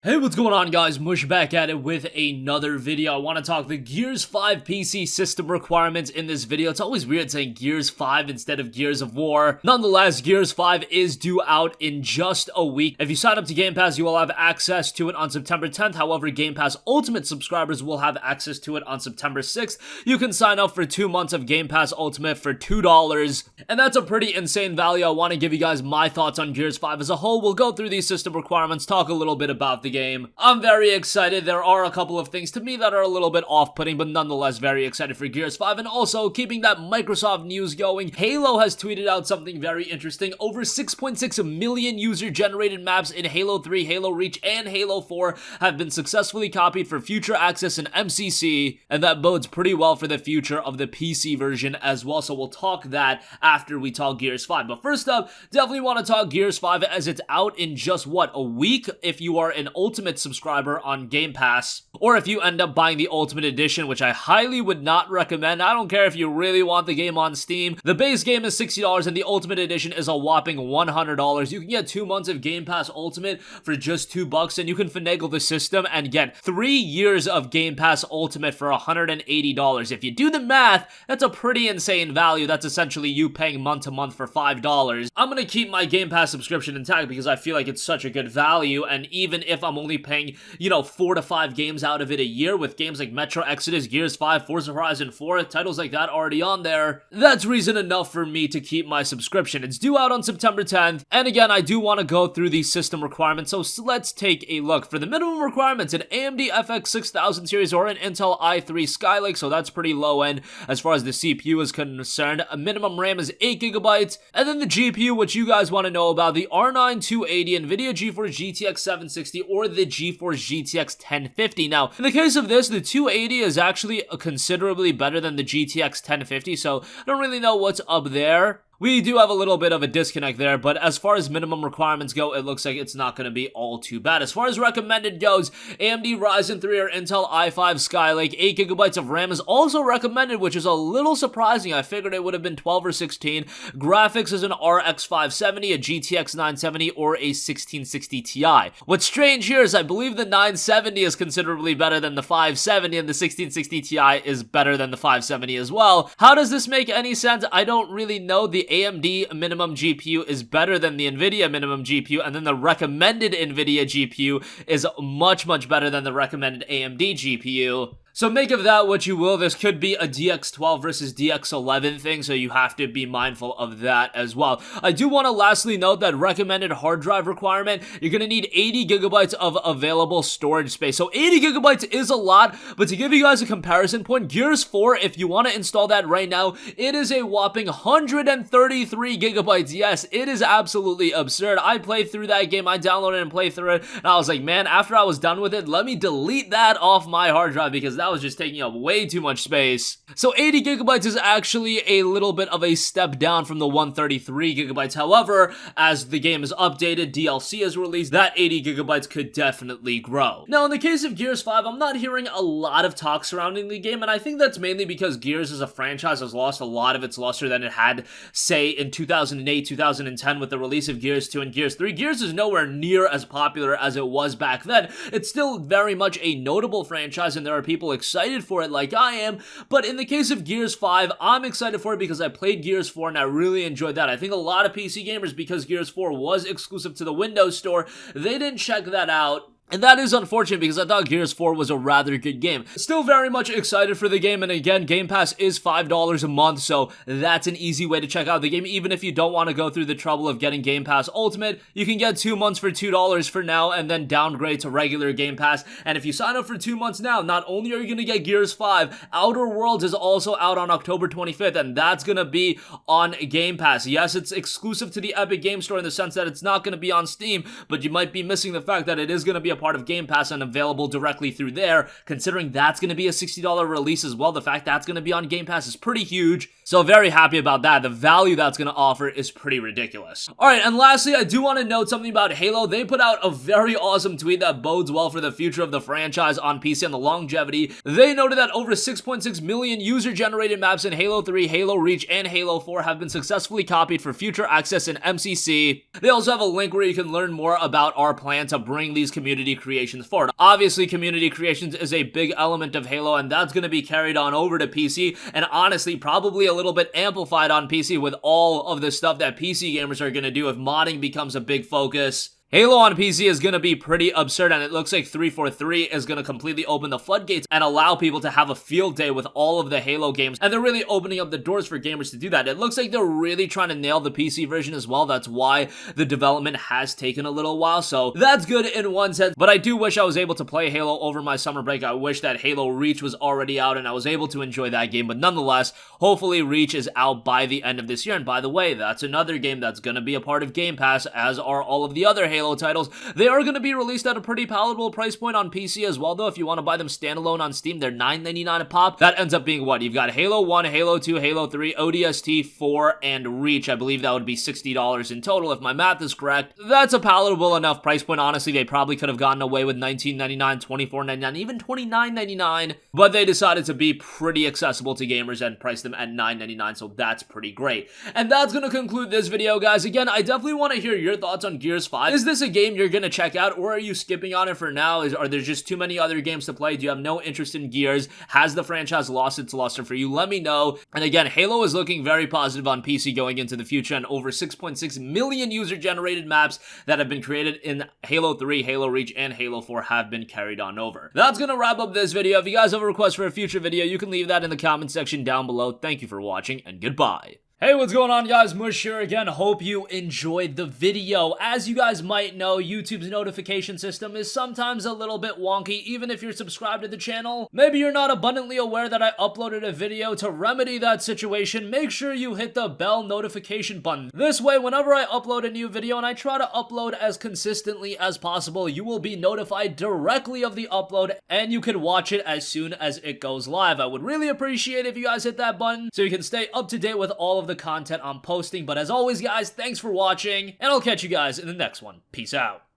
Hey, what's going on, guys? Mush back at it with another video. I want to talk the Gears 5 PC system requirements in this video. It's always weird saying Gears 5 instead of Gears of War. Nonetheless, Gears 5 is due out in just a week. If you sign up to Game Pass, you will have access to it on September 10th. However, Game Pass Ultimate subscribers will have access to it on September 6th. You can sign up for 2 months of Game Pass Ultimate for $2. And that's a pretty insane value. I want to give you guys my thoughts on Gears 5 as a whole. We'll go through these system requirements, talk a little bit about the game. I'm very excited. There are a couple of things to me that are a little bit off-putting, but nonetheless very excited for Gears 5. And also, keeping that Microsoft news going, Halo has tweeted out something very interesting. Over 6.6 million user-generated maps in Halo 3, Halo Reach, and Halo 4 have been successfully copied for future access in MCC, and that bodes pretty well for the future of the PC version as well. So we'll talk that after we talk Gears 5. But first up, definitely want to talk Gears 5 as it's out in just, a week if you are an Ultimate subscriber on Game Pass, or if you end up buying the Ultimate Edition, which I highly would not recommend. I don't care if you really want the game on Steam. The base game is $60 and the Ultimate Edition is a whopping $100. You can get 2 months of Game Pass Ultimate for just $2, and you can finagle the system and get 3 years of Game Pass Ultimate for $180. If you do the math, that's a pretty insane value. That's essentially you paying month to month for $5. I'm gonna keep my Game Pass subscription intact because I feel like it's such a good value, and even if I'm only paying, 4 to 5 games out of it a year, with games like Metro Exodus, Gears 5, Forza Horizon 4, titles like that already on there, that's reason enough for me to keep my subscription. It's due out on September 10th, and again, I do want to go through these system requirements, so let's take a look. For the minimum requirements, an AMD FX 6000 series or an Intel i3 Skylake, so that's pretty low end as far as the CPU is concerned. A minimum RAM is 8GB, and then the GPU, which you guys want to know about, the R9 280 NVIDIA GeForce GTX 760 or the GeForce GTX 1050. Now, in the case of this, the 280 is actually considerably better than the GTX 1050, so I don't really know what's up there. We do have a little bit of a disconnect there, but as far as minimum requirements go, it looks like it's not going to be all too bad. As far as recommended goes, AMD Ryzen 3 or Intel i5 Skylake, 8GB of RAM is also recommended, which is a little surprising. I figured it would have been 12 or 16. Graphics is an RX 570, a GTX 970, or a 1660 Ti. What's strange here is I believe the 970 is considerably better than the 570, and the 1660 Ti is better than the 570 as well. How does this make any sense? I don't really know. The AMD minimum GPU is better than the NVIDIA minimum GPU, and then the recommended NVIDIA GPU is much better than the recommended AMD GPU. So make of that what you will. This could be a DX12 versus DX11 thing, so you have to be mindful of that as well. I do want to lastly note that recommended hard drive requirement, you're going to need 80GB of available storage space. So 80GB is a lot, but to give you guys a comparison point, Gears 4, if you want to install that right now, it is a whopping 133GB. Yes, it is absolutely absurd. I played through that game, I downloaded and played through it, and I was like, man, after I was done with it, let me delete that off my hard drive because that was just taking up way too much space. So 80GB is actually a little bit of a step down from the 133GB. However, as the game is updated, DLC is released, that 80GB could definitely grow. Now, in the case of Gears 5, I'm not hearing a lot of talk surrounding the game, and I think that's mainly because Gears as a franchise has lost a lot of its luster than it had, say, in 2008, 2010 with the release of Gears 2 and Gears 3. Gears is nowhere near as popular as it was back then. It's still very much a notable franchise, and there are people excited for it like I am, but in the case of Gears 5, I'm excited for it because I played Gears 4 and I really enjoyed that. I think a lot of PC gamers, because Gears 4 was exclusive to the Windows Store, they didn't check that out. And that is unfortunate because I thought Gears 4 was a rather good game. Still very much excited for the game, and again, Game Pass is $5 a month, so that's an easy way to check out the game. Even if you don't want to go through the trouble of getting Game Pass Ultimate, you can get 2 months for $2 for now and then downgrade to regular Game Pass. And if you sign up for 2 months now, not only are you going to get Gears 5, Outer Worlds is also out on October 25th, and that's going to be on Game Pass. Yes, it's exclusive to the Epic Game Store in the sense that it's not going to be on Steam, but you might be missing the fact that it is going to be a part of Game Pass and available directly through there. Considering that's going to be a $60 release as well, the fact that's going to be on Game Pass is pretty huge. So very happy about that. The value that's going to offer is pretty ridiculous. Alright, and lastly, I do want to note something about Halo. They put out a very awesome tweet that bodes well for the future of the franchise on PC and the longevity. They noted that over 6.6 million user-generated maps in Halo 3, Halo Reach, and Halo 4 have been successfully copied for future access in MCC. They also have a link where you can learn more about our plan to bring these community community creations for it. Obviously, community creations is a big element of Halo, and that's going to be carried on over to PC, and honestly, probably a little bit amplified on PC with all of the stuff that PC gamers are going to do if modding becomes a big focus. Halo on PC is going to be pretty absurd, and it looks like 343 is going to completely open the floodgates and allow people to have a field day with all of the Halo games, and they're really opening up the doors for gamers to do that. It looks like they're really trying to nail the PC version as well. That's why the development has taken a little while, so that's good in one sense, but I do wish I was able to play Halo over my summer break. I wish that Halo Reach was already out and I was able to enjoy that game, but nonetheless, hopefully Reach is out by the end of this year, and by the way, that's another game that's going to be a part of Game Pass, as are all of the other Halo titles. They are going to be released at a pretty palatable price point on PC as well, though. If you want to buy them standalone on Steam, they're $9.99 a pop. That ends up being what? You've got Halo 1, Halo 2, Halo 3, ODST, 4, and Reach. I believe that would be $60 in total, if my math is correct. That's a palatable enough price point. Honestly, they probably could have gotten away with $19.99, $24.99, even $29.99, but they decided to be pretty accessible to gamers and price them at $9.99, so that's pretty great. And that's going to conclude this video, guys. Again, I definitely want to hear your thoughts on Gears 5. Is this a game you're going to check out, or are you skipping on it for now? Are there just too many other games to play? Do you have no interest in Gears? Has the franchise lost its luster for you? Let me know. And again, Halo is looking very positive on PC going into the future, and over 6.6 million user-generated maps that have been created in Halo 3, Halo Reach, and Halo 4 have been carried on over. That's going to wrap up this video. If you guys have a request for a future video, you can leave that in the comment section down below. Thank you for watching, and goodbye. Hey, what's going on, guys? Mush here again. Hope you enjoyed the video. As you guys might know, YouTube's notification system is sometimes a little bit wonky, even if you're subscribed to the channel. Maybe you're not abundantly aware that I uploaded a video. To remedy that situation, make sure you hit the bell notification button. This way, whenever I upload a new video, and I try to upload as consistently as possible, you will be notified directly of the upload, and you can watch it as soon as it goes live. I would really appreciate it if you guys hit that button so you can stay up to date with all of the content I'm posting. But as always, guys, thanks for watching, and I'll catch you guys in the next one. Peace out.